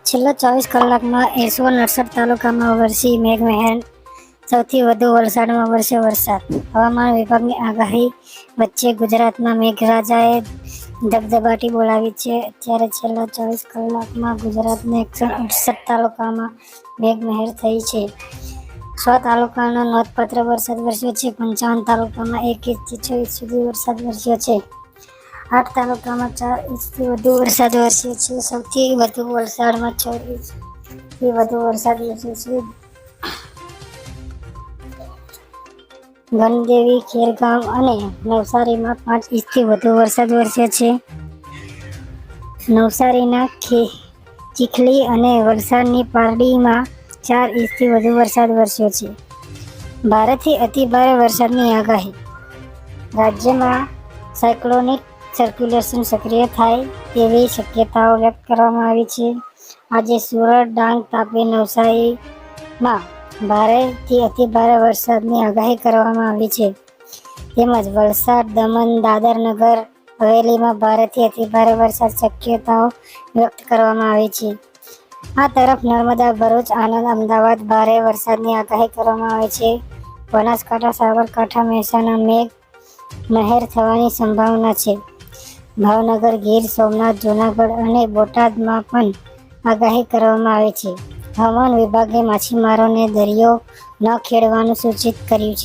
છેલ્લા 24 કલાકમાં 169 તાલુકામાં વરસી મેઘમહેર, સૌથી વધુ વલસાડમાં વરસ્યો વરસાદ. હવામાન વિભાગની આગાહી વચ્ચે ગુજરાતમાં મેઘરાજાએ ધબધબાટી બોલાવી છે. ત્યારે છેલ્લા 24 કલાકમાં ગુજરાતના 168 તાલુકામાં મેઘમહેર થઈ છે. 100 તાલુકામાં નોંધપાત્ર વરસાદ વરસ્યો છે. 55 તાલુકામાં 1 ઇંચથી 6 ઇંચ સુધી વરસાદ વરસ્યો છે. 8 તાલુકામાં 4 ઇંચથી વધુ વરસાદ વરસ્યો છે. સૌથી વધુ વલસાડમાં 6 ઇંચથી વધુ વરસાદ વરસ્યો છે. ગણદેવી, ખેરગામ અને નવસારીમાં 5 ઇંચથી વધુ વરસાદ વરસ્યો છે. નવસારીના ચીખલી અને વલસાડની પારડીમાં 4 ઇંચથી વધુ વરસાદ વરસ્યો છે. ભારેથી અતિભારે વરસાદની આગાહી. રાજ્યમાં સાયક્લોનિક સર્ક્યુલેશન સક્રિય થાય તેવી શક્યતાઓ વ્યક્ત કરવામાં આવી છે. આજે સુરત, ડાંગ, તાપી, નવસારીમાં ભારેથી અતિભારે વરસાદની આગાહી કરવામાં આવી છે. તેમજ વલસાડ, દમણ, દાદર, નગર હવેલીમાં ભારેથી અતિભારે વરસાદ શક્યતાઓ વ્યક્ત કરવામાં આવી છે. આ તરફ નર્મદા, ભરૂચ, આણંદ, અમદાવાદ ભારે વરસાદની આગાહી કરવામાં આવી છે. બનાસકાંઠા, સાબરકાંઠા, મહેસાણા મેઘમહેર થવાની સંભાવના છે. ભાવનગર, ગીર સોમનાથ, જૂનાગઢ અને બોટાદમાં પણ આગાહી કરવામાં આવી છે. હવામાન વિભાગે માછીમારોને દરિયો ન ખેડવાનું સૂચિત કર્યું છે.